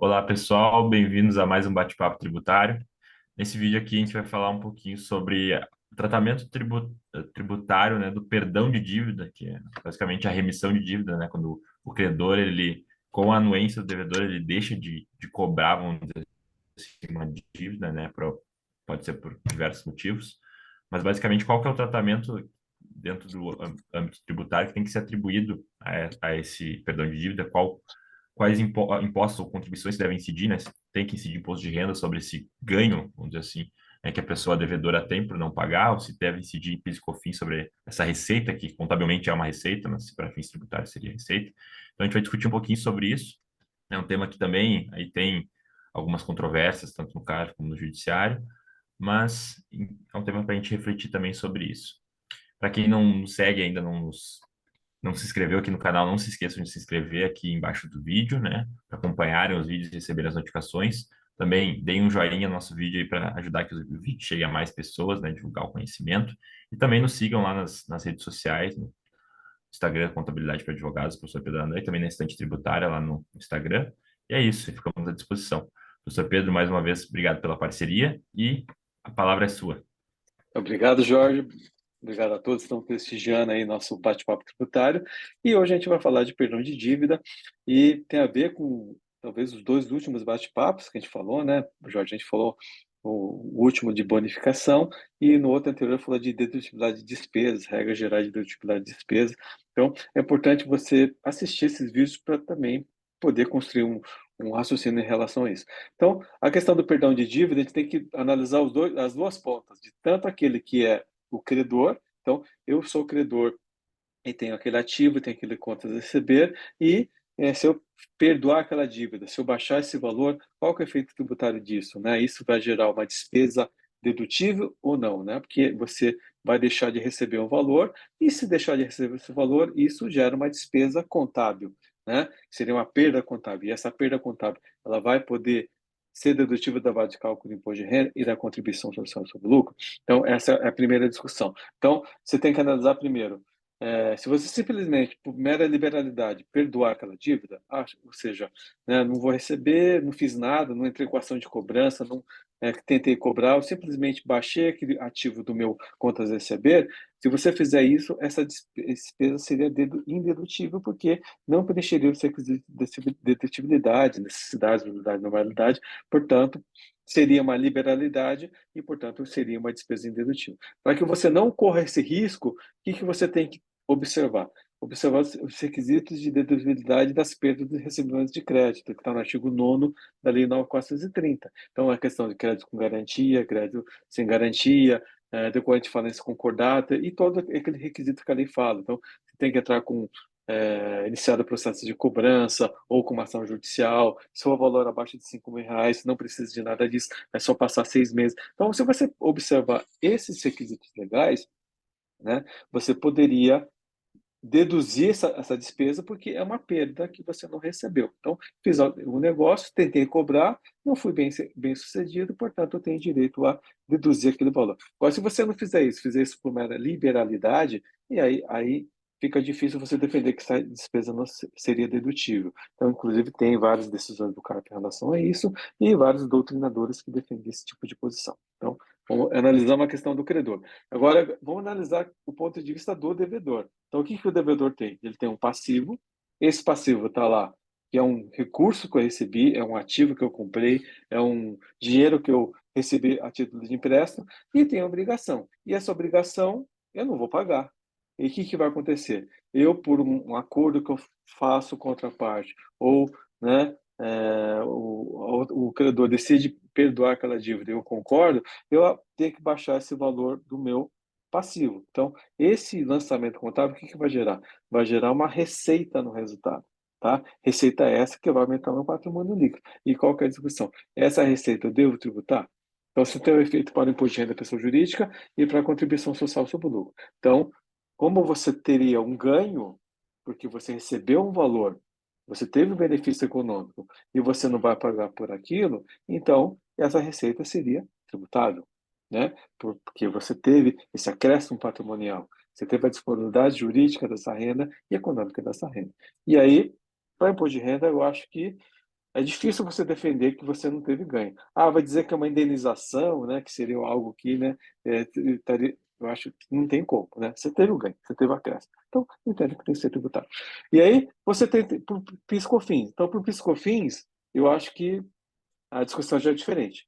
Olá, pessoal, bem-vindos a mais um bate-papo tributário. Nesse vídeo aqui a gente vai falar um pouquinho sobre o tratamento tributário, né, do perdão de dívida, que é basicamente a remissão de dívida, né, quando o credor, ele, com a anuência do devedor, ele deixa de cobrar, vamos dizer assim, uma dívida, né, pode ser por diversos motivos, mas basicamente qual que é o tratamento dentro do âmbito tributário que tem que ser atribuído a esse perdão de dívida, quais impostos ou contribuições devem incidir, né? Se tem que incidir imposto de renda sobre esse ganho, vamos dizer assim, que a pessoa devedora tem por não pagar, ou se deve incidir PIS e COFINS sobre essa receita, que contabilmente é uma receita, mas para fins tributários seria receita. Então a gente vai discutir um pouquinho sobre isso. É um tema que também aí tem algumas controvérsias, tanto no CAR como no judiciário, mas é um tema para a gente refletir também sobre isso. Para quem não nos segue ainda, não se inscreveu aqui no canal, não se esqueçam de se inscrever aqui embaixo do vídeo, né? Para acompanharem os vídeos e receberem as notificações. Também deem um joinha no nosso vídeo aí para ajudar que o vídeo chegue a mais pessoas, né? Divulgar o conhecimento. E também nos sigam lá nas redes sociais, no Instagram, Contabilidade para Advogados, professor Pedro André, e também na Estante Tributária lá no Instagram. E é isso, ficamos à disposição. Professor Pedro, mais uma vez, obrigado pela parceria e a palavra é sua. Obrigado, Jorge. Obrigado a todos que estão prestigiando aí nosso bate-papo tributário. E hoje a gente vai falar de perdão de dívida e tem a ver com talvez os dois últimos bate-papos que a gente falou, né? Jorge, a gente falou o último de bonificação e no outro anterior falou de dedutibilidade de despesas, regras gerais de dedutibilidade de despesas. Então, é importante você assistir esses vídeos para também poder construir um raciocínio em relação a isso. Então, a questão do perdão de dívida, a gente tem que analisar as duas pontas, de tanto aquele que é o credor. Então, eu sou o credor e tenho aquele ativo, tenho aquele contas a receber, e se eu perdoar aquela dívida, se eu baixar esse valor, qual que é o efeito tributário disso, né? Isso vai gerar uma despesa dedutível ou não, né? Porque você vai deixar de receber um valor, e se deixar de receber esse valor, isso gera uma despesa contábil, né? Seria uma perda contábil, e essa perda contábil, ela vai poder ser dedutível da base de cálculo do imposto de renda e da contribuição social sobre o lucro. Então, essa é a primeira discussão. Então, você tem que analisar primeiro, se você simplesmente, por mera liberalidade, perdoar aquela dívida, ou seja, né, não vou receber, não fiz nada, não entrei com ação de cobrança, não tentei cobrar, eu simplesmente baixei aquele ativo do meu contas a receber, se você fizer isso, essa despesa seria indedutível, porque não preencheria os requisitos de dedutibilidade, necessidade, utilidade, normalidade, portanto, seria uma liberalidade e, portanto, seria uma despesa indedutível. Para que você não corra esse risco, o que você tem que observar? Observar os requisitos de dedutibilidade das perdas e recebimentos de crédito, que está no artigo 9º da Lei 9.430. Então, a questão de crédito com garantia, crédito sem garantia, decorrente de falência concordata e todo aquele requisito que a lei fala. Então, você tem que entrar com iniciado o processo de cobrança ou com uma ação judicial, se for valor abaixo de R$ 5.000, não precisa de nada disso, é só passar 6 meses. Então, se você observar esses requisitos legais, né, você poderia deduzir essa despesa porque é uma perda que você não recebeu. Então, fiz o negócio, tentei cobrar, não fui bem sucedido, portanto, eu tenho direito a deduzir aquele valor. Agora, se você não fizer isso por mera liberalidade, e aí fica difícil você defender que essa despesa não seria dedutível. Então, inclusive, tem várias decisões do CARP em relação a isso e vários doutrinadores que defendem esse tipo de posição. Então, vamos analisar uma questão do credor. Agora, vamos analisar o ponto de vista do devedor. Então, o que o devedor tem? Ele tem um passivo, esse passivo está lá, que é um recurso que eu recebi, é um ativo que eu comprei, é um dinheiro que eu recebi a título de empréstimo, e tem a obrigação. E essa obrigação eu não vou pagar. E o que vai acontecer? Eu, por um acordo que eu faço com outra parte, ou né, o credor decide perdoar aquela dívida, eu concordo, eu tenho que baixar esse valor do meu passivo. Então, esse lançamento contábil, o que vai gerar? Vai gerar uma receita no resultado, tá? Receita essa que vai aumentar meu patrimônio líquido. E qual que é a discussão? Essa receita eu devo tributar? Então, isso tem um efeito para o imposto de renda da pessoa jurídica e para a contribuição social sobre o lucro. Então, como você teria um ganho, porque você recebeu um valor, você teve um benefício econômico e você não vai pagar por aquilo, então essa receita seria tributável, né? Porque você teve esse acréscimo patrimonial, você teve a disponibilidade jurídica dessa renda e econômica dessa renda. E aí, para imposto de renda, eu acho que é difícil você defender que você não teve ganho. Ah, vai dizer que é uma indenização, né, que seria algo que, né, eu acho que não tem como, né? Você teve o ganho, você teve o acréscimo. Então, entendo que tem que ser tributado. E aí, você tem para PIS/COFINS. Então, para o PIS/COFINS, eu acho que a discussão já é diferente.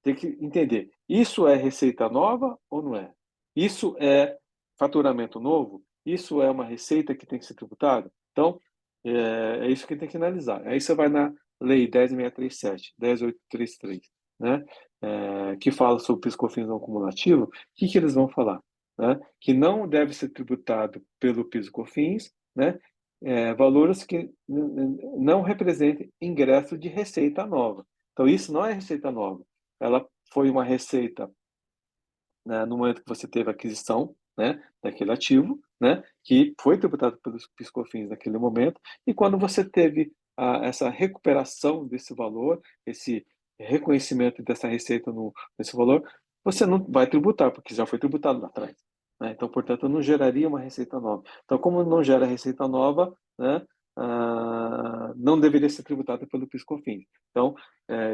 Tem que entender, isso é receita nova ou não é? Isso é faturamento novo? Isso é uma receita que tem que ser tributada? Então, é isso que tem que analisar. Aí você vai na Lei 10.637, 10.833, né? Que fala sobre PIS/COFINS não cumulativo. O que que eles vão falar? Né? Que não deve ser tributado pelo PIS/COFINS, né? Valores que não representem ingresso de receita nova. Então, isso não é receita nova. Ela foi uma receita, né, no momento que você teve a aquisição, né, daquele ativo, né, que foi tributado pelos PIS/COFINS naquele momento, e quando você teve essa recuperação desse valor, esse reconhecimento dessa receita nesse valor, você não vai tributar, porque já foi tributado lá atrás. Né? Então, portanto, não geraria uma receita nova. Então, como não gera receita nova, né, não deveria ser tributada pelo PIS/COFINS. Então,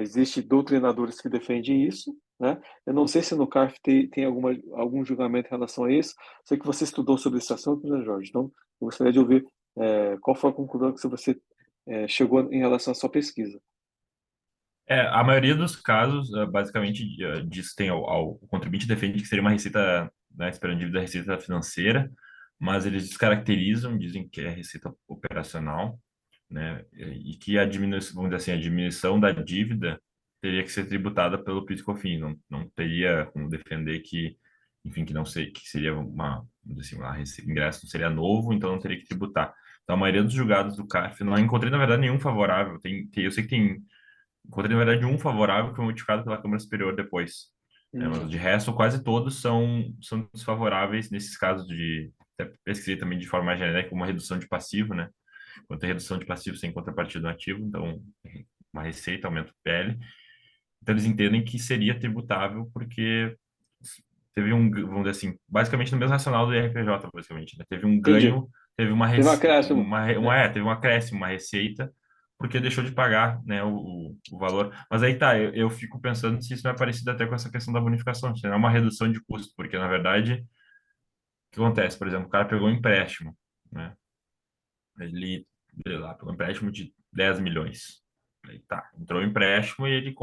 existe doutrinadores que defendem isso, né? Eu não sei se no CARF tem algum julgamento em relação a isso. Sei que você estudou sobre esse assunto, né, Jorge? Então, eu gostaria de ouvir qual foi a conclusão que você chegou em relação à sua pesquisa. A maioria dos casos, basicamente, diz que tem o contribuinte defende que seria uma receita, né, esperando dívida receita financeira, mas eles descaracterizam, dizem que é receita operacional, né, e que a diminuição, vamos dizer assim, a diminuição da dívida teria que ser tributada pelo PIS/COFINS, não teria como defender que, enfim, que não sei, que seria vamos dizer assim, ingresso não seria novo, então não teria que tributar. Então, a maioria dos julgados do CARF, não encontrei, na verdade, nenhum favorável. Eu sei que encontrei, na verdade, um favorável que foi modificado pela Câmara Superior depois. Mas de resto, quase todos são desfavoráveis nesses casos de. Até pesquisei também de forma mais genérica uma redução de passivo, né? Quando tem redução de passivo sem contrapartida no ativo, então uma receita aumenta o PL. Então eles entendem que seria tributável porque teve vamos dizer assim, basicamente no mesmo racional do IRPJ, basicamente, né? Teve um Entendi. ganho, teve uma, Teve um rece- acréscimo, né? teve um acréscimo, uma receita, porque deixou de pagar, né, o valor. Mas aí tá, eu fico pensando se isso não é parecido até com essa questão da bonificação, se não é uma redução de custo, porque na verdade, o que acontece? Por exemplo, o cara pegou um empréstimo, né? Ele, sei lá, pegou um empréstimo de 10 milhões. Aí tá, entrou um empréstimo e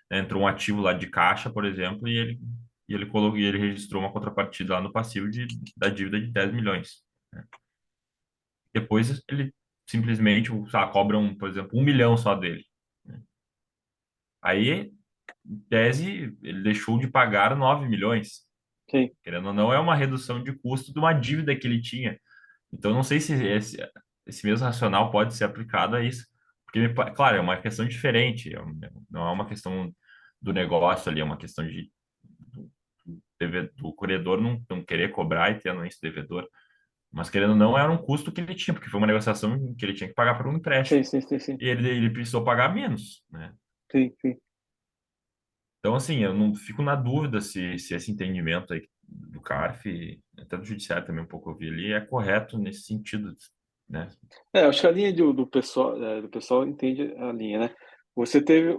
entrou um ativo lá de caixa, por exemplo, e ele registrou uma contrapartida lá no passivo da dívida de 10 milhões. Né? Depois ele simplesmente, sei lá, cobram, por exemplo, 1 milhão só dele. Né? Aí, em tese, ele deixou de pagar 9 milhões. Sim, Querendo ou não, é uma redução de custo de uma dívida que ele tinha. Então, não sei se esse mesmo racional pode ser aplicado a isso. Porque, claro, é uma questão diferente. Não é uma questão do negócio ali, é uma questão do credor não querer cobrar e ter anuência do devedor. Mas, querendo ou não, era um custo que ele tinha, porque foi uma negociação que ele tinha que pagar por um empréstimo. sim, sim, sim, sim, E ele precisou pagar menos, né? sim, sim. Então, assim, eu não fico na dúvida se esse entendimento aí do CARF, até do Judiciário também um pouco eu vi ali, é correto nesse sentido, né? Acho que a linha do pessoal entende a linha, né? Você teve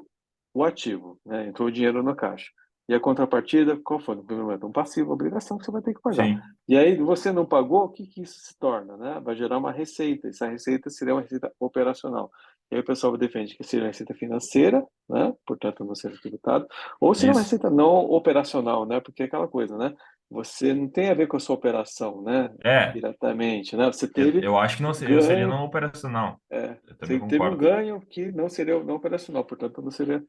o ativo, né? Entrou o dinheiro na caixa. E a contrapartida, qual foi? No primeiro momento, um passivo, obrigação que você vai ter que pagar. Sim, E aí, você não pagou, o que que isso se torna, né? Vai gerar uma receita. Essa receita seria uma receita operacional. E aí o pessoal defende que seria uma receita financeira, né? Portanto, não seja tributado. Ou seria uma isso. receita não operacional, né? Porque é aquela coisa, né? Você não tem a ver com a sua operação, né? É, Diretamente, né? Você teve eu acho que não um seria ganho, não operacional. Eu também você teve um concordo. ganho que não seria não operacional, portanto, não seria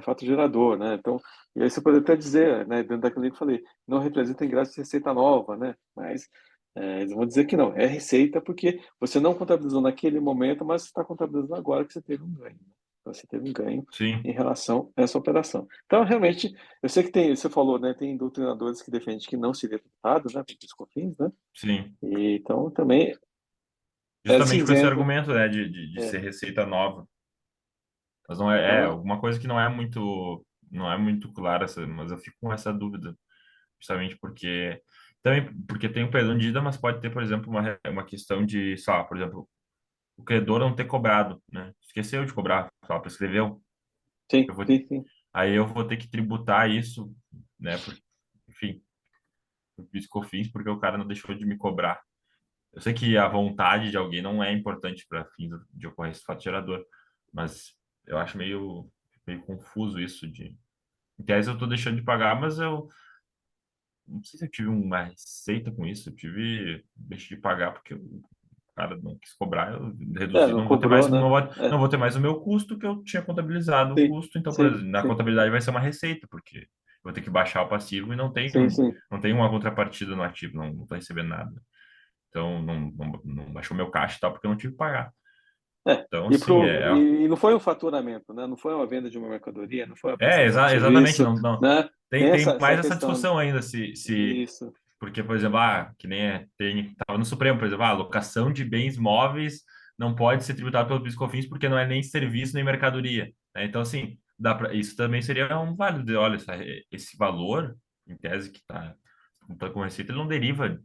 fato gerador, né? Então, e aí você pode até dizer, né, dentro daquilo que eu falei, não representa ingresso de receita nova, né? Mas eles vão dizer que não, é receita porque você não contabilizou naquele momento, mas você está contabilizando agora que você teve um ganho. Né? Então, você teve um ganho Sim, em relação a essa operação. Então, realmente, eu sei que tem, você falou, né, tem doutrinadores que defendem que não seria tributado, né, por PIS/COFINS, né? sim. E, então, também é Justamente com esse cinzento. argumento, né, de É, ser receita nova. Mas não então, alguma coisa que não é muito clara, mas eu fico com essa dúvida, justamente porque tem o perdão de dívida, mas pode ter, por exemplo, uma questão de, sei lá, por exemplo, o credor não ter cobrado, né? Esqueceu de cobrar, só prescreveu. Sim, Eu vou, sim, sim. aí eu vou ter que tributar isso, né? Enfim, por PIS/COFINS, porque o cara não deixou de me cobrar. Eu sei que a vontade de alguém não é importante para fins de ocorrência do fato gerador, mas eu acho meio confuso isso de. Em tese eu estou deixando de pagar, mas eu não sei se eu tive uma receita com isso. Eu tive, deixei de pagar porque o cara não quis cobrar, eu reduzi, Não não vou ter cobrou, mais, né? não vou ter mais o meu custo que eu tinha contabilizado o Sim, custo. Então, por sim, exemplo, na sim, contabilidade vai ser uma receita, porque eu vou ter que baixar o passivo e sim, sim. não tem uma contrapartida no ativo, não estou recebendo nada. Então, não baixou meu caixa e tal, porque eu não tive que pagar. É, Então, assim, e não foi um faturamento, né? Não foi uma venda de uma mercadoria, não foi uma prestação de exatamente, serviço, né? Tem tem essa mais essa questão. discussão ainda, Isso. porque, por exemplo, que nem tava no Supremo, por exemplo, a locação de bens móveis não pode ser tributada pelo PIS/COFINS porque não é nem serviço nem mercadoria, né? Então, assim, isso também seria um válido, olha, esse valor, em tese que tá com receita, ele não deriva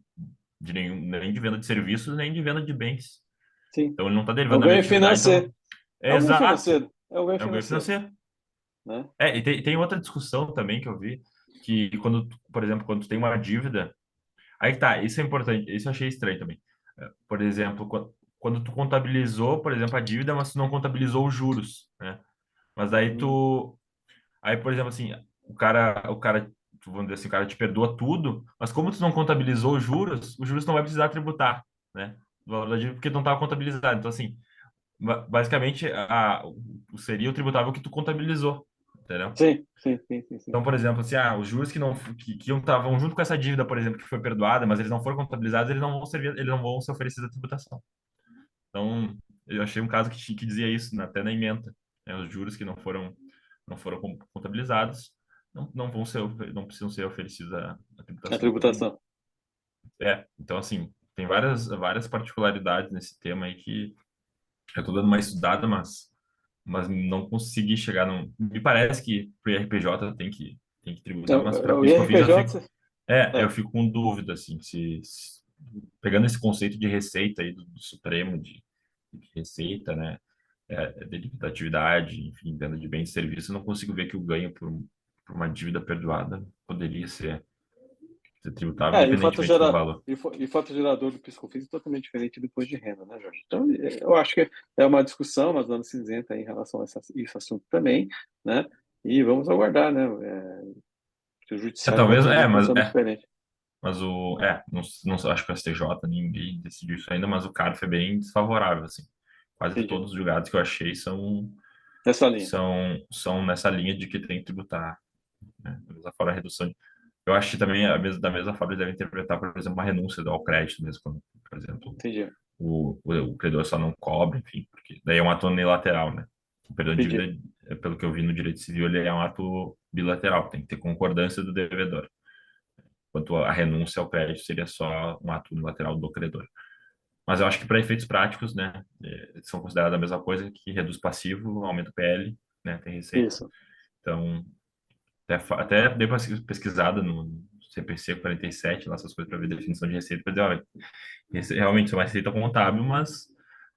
nem de venda de serviços, nem de venda de bens. Sim. Então, ele não está É um derivando da minha ganho atividade, então, financeiro. é É um ganho exato, financeiro. É um ganho é um ganho financeiro, financeiro. né? E tem outra discussão também que eu vi, que por exemplo, quando tu tem uma dívida, aí que tá, isso é importante, isso eu achei estranho também. Por exemplo, quando tu contabilizou, por exemplo, a dívida, mas tu não contabilizou os juros, né? Mas Hum, aí, por exemplo, assim, vamos dizer assim, o cara te perdoa tudo, mas como tu não contabilizou os juros não vai precisar tributar, né? Do valor da dívida, porque não estava contabilizado. Então, assim, basicamente, seria o tributável que tu contabilizou, entendeu? sim, sim, sim, sim, sim. Então, por exemplo, assim, os juros que não que estavam junto com essa dívida, por exemplo, que foi perdoada, mas eles não foram contabilizados, eles não vão ser oferecidos à tributação. Então, eu achei um caso que dizia isso, né, até na ementa, né, os juros que não foram contabilizados não precisam ser oferecidos à A tributação. Então, tributação. então assim, tem várias particularidades nesse tema aí que eu estou dando uma estudada, mas não consegui chegar num. Me parece que para o IRPJ tem que tributar, mas para O PIS/COFINS IRPJ, eu é, fico com dúvida, assim, pegando esse conceito de receita aí do Supremo, de receita, né, de atividade, enfim, venda de bens e serviços, eu não consigo ver que o ganho por uma dívida perdoada poderia ser tributável, e o fato independentemente do gera, valor. e o fato gerador do PiscoFins é totalmente diferente do imposto de renda, né, Jorge? Então, eu acho que é uma discussão, uma zona cinzenta em relação a esse assunto também, né? E vamos aguardar, né? Que o judiciário vai Talvez, ter uma posição diferente. mas não acho que o STJ, ninguém decidiu isso ainda, mas o CARF é bem desfavorável, assim. Quase Entendi. todos os julgados que eu achei Nessa linha. são nessa linha de que tem que tributar, né? Da mesma forma, a redução. Eu acho que também, da mesma forma, eles devem interpretar, por exemplo, uma renúncia ao crédito mesmo, quando, por exemplo, Entendi. o credor só não cobra, enfim, porque daí é um ato unilateral, né? O perdão de Entendi. dívida, pelo que eu vi no direito civil, ele é um ato bilateral, tem que ter concordância do devedor. Enquanto a renúncia ao crédito seria só um ato unilateral do credor. Mas eu acho que para efeitos práticos, né, são considerados a mesma coisa, que reduz passivo, aumenta o PL, né, tem receita. Isso. Então, até dei uma pesquisada no CPC 47, lá essas coisas para ver definição de receita, para dizer, olha, realmente é uma receita contábil, mas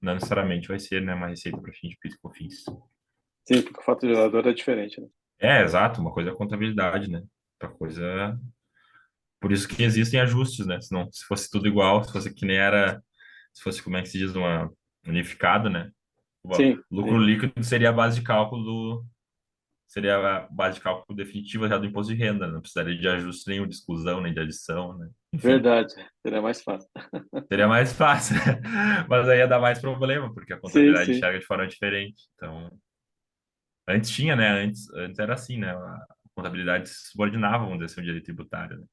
não necessariamente vai ser, né, uma receita para fim de PIS e COFINS. Sim, porque o fato gerador é diferente, né? Exato, uma coisa é a contabilidade, né? Outra coisa. Por isso que existem ajustes, né? Senão, se fosse tudo igual, se fosse que nem era. Se fosse, como é que se diz, uma unificado, né? O Sim, lucro sim. líquido seria a base de cálculo seria a base de cálculo definitiva já do imposto de renda, né? Não precisaria de ajuste nenhum, de exclusão, nem de adição, né? Enfim, Verdade. Seria mais fácil. seria mais fácil. Mas aí ia dar mais problema, porque a Sim, contabilidade sim. enxerga de forma diferente. Então, antes tinha, né? Antes era assim, né? A contabilidade se subordinava, vamos dizer assim, o direito tributário, né?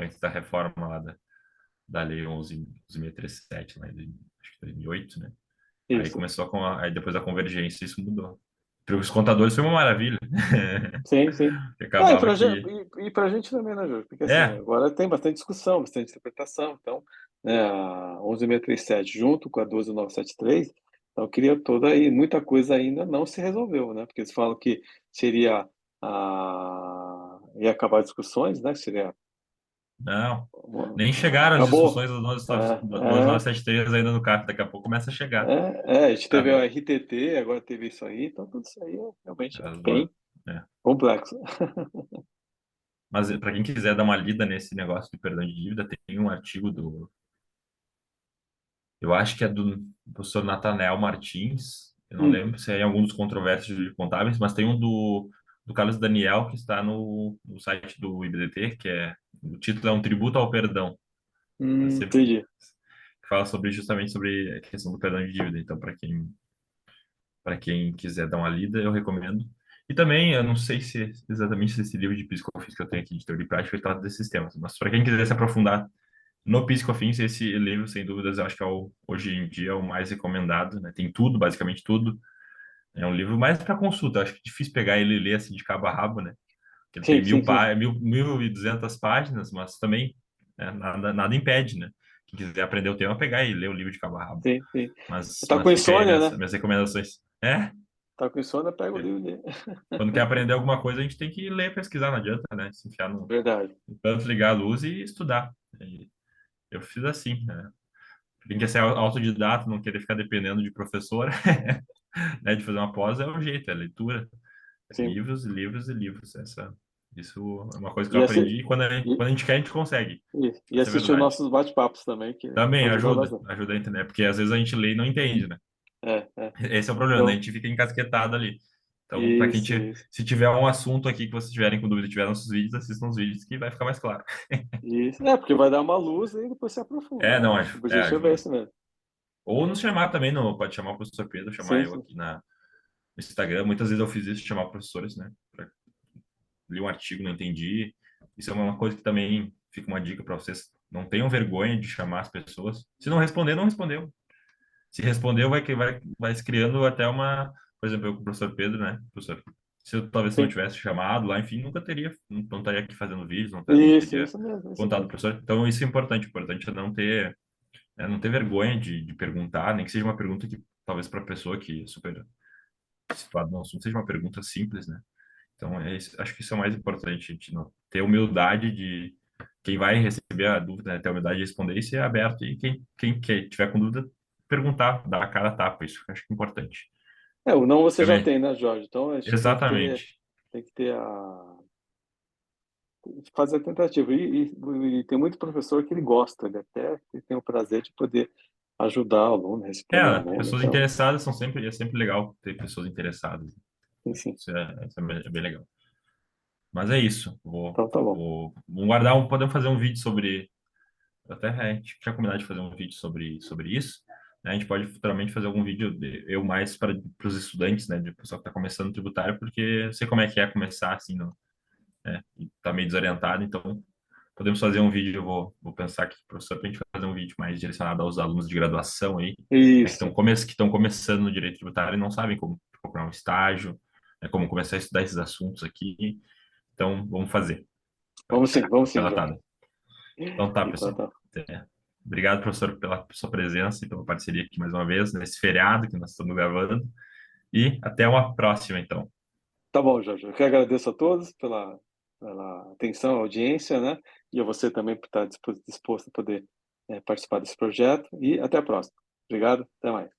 Antes da reforma lá da Lei 11.637, lá de, acho que 2008, né? Aí Isso. começou aí depois da convergência, isso mudou. Para os contadores foi uma maravilha. Sim, sim. Que Ah, acabava que. e pra gente também, né, Júlio? Porque assim, É, agora tem bastante discussão, bastante interpretação. Então, né, a 11.637 junto com a 12.973, então cria toda aí, muita coisa ainda não se resolveu, né? Porque eles falam que seria ia acabar discussões, né? Que seria Não, nem chegaram as Acabou. discussões do É, 2973 ainda no CARF, daqui a pouco começa a chegar. a gente teve Tá? o RTT, agora teve isso aí, então tudo isso aí realmente é As duas- bem é. complexo. Mas para quem quiser dar uma lida nesse negócio de perdão de dívida, tem um artigo eu acho que é do professor Nathanael Martins, eu não Hum, lembro se é em algum dos controversos de contábeis, mas tem um do Carlos Daniel que está no site do IBDT, o título é Um Tributo ao Perdão. Sempre entendi. fala justamente sobre a questão do perdão de dívida. Então, para quem quiser dar uma lida, eu recomendo. E também, eu não sei se exatamente se esse livro de PiscoFins que eu tenho aqui de teoria e prática trata desses temas, mas para quem quiser se aprofundar no PiscoFins, esse livro, sem dúvidas, eu acho que hoje em dia é o mais recomendado, né? Tem tudo, basicamente tudo. É um livro mais para consulta. Eu acho que é difícil pegar ele e ler assim de cabo a rabo, né? Porque ele tem Sim, sim, sim. 1.200 páginas, mas também né, nada impede, né? Quem quiser aprender o tema, pegar e ler o livro de cabo a rabo. Sim, sim. Tá Mas com fica aí insônia, né? minhas recomendações. É, Tá com insônia, pega o é. livro dele. Quando quer aprender alguma coisa, a gente tem que ler, pesquisar, não adianta, né? Se enfiar Verdade. no canto, ligar a luz e estudar. E eu fiz assim, né? Quem quer ser autodidata, não querer ficar dependendo de professor, né? De fazer uma pós, é o jeito, é leitura. É Sim. livros, livros e livros. Isso é uma coisa que eu E, assi- aprendi e quando a gente quer, a gente consegue. e Essa é a assistir os verdade. nossos bate-papos também, que Também ajuda ajuda, bastante. ajuda a entender, porque às vezes a gente lê e não entende, né? É. Esse é o problema, né? A Então, gente fica encasquetado ali. Então, isso, isso. se tiver um assunto aqui que vocês tiverem com dúvida, tiver nossos vídeos, assistam os vídeos que vai ficar mais claro. Isso. É, porque vai dar uma luz e depois se aprofunda, É, né? não, O objetivo é ajuda. esse mesmo. Ou nos chamar também, pode chamar o professor Pedro, chamar Sim, eu sim. aqui no Instagram. Muitas vezes eu fiz isso, chamar professores, né? Li um artigo, não entendi. Isso é uma coisa que também fica uma dica para vocês. Não tenham vergonha de chamar as pessoas. Se não responder, não respondeu. Se respondeu, vai se criando até uma. Por exemplo, eu com o professor Pedro, né? Professor, se eu talvez não Sim. tivesse chamado lá, enfim, nunca teria, não estaria aqui fazendo vídeos, não teria Isso mesmo, isso contado mesmo. o professor. Então, isso é importante. O importante é não ter vergonha de perguntar, nem que seja uma pergunta que talvez para a pessoa que é super situada no assunto seja uma pergunta simples, né? Então, acho que isso é o mais importante, a gente não ter humildade de quem vai receber a dúvida, né, ter a humildade de responder e ser aberto. E quem tiver com dúvida, perguntar, dar a cara a tapa. Isso eu acho que é importante. É, o não você já Também, tem, né, Jorge? Então a gente exatamente. tem que ter a fazer a tentativa. E tem muito professor que ele gosta, ele até tem o prazer de poder ajudar o aluno, responder o aluno. Pessoas Então, interessadas é sempre legal ter pessoas interessadas. enfim. Isso é bem legal. Mas é isso. Então tá bom. Vamos guardar podemos fazer um vídeo sobre. Até a gente tinha combinado de fazer um vídeo sobre isso, né? A gente pode futuramente fazer algum vídeo, eu mais para os estudantes, né? De pessoal que está começando no tributário, porque eu sei como é que é começar assim, né? E tá meio desorientado, então podemos fazer um vídeo, vou pensar aqui, professor, para a gente fazer um vídeo mais direcionado aos alunos de graduação aí, né? Isso. Que estão começando no direito tributário e não sabem como procurar um estágio, né? Como começar a estudar esses assuntos aqui. Então, vamos fazer. Vai Vamos ficar sim, Jorge. datado. Então tá, Então pessoal. tá. Obrigado, professor, pela sua presença e pela parceria aqui mais uma vez, nesse feriado que nós estamos gravando. E até uma próxima, então. Tá bom, Jorge. Eu que agradeço a todos pela atenção, audiência, né? E a você também por estar disposto a poder participar desse projeto. E até a próxima. Obrigado, até mais.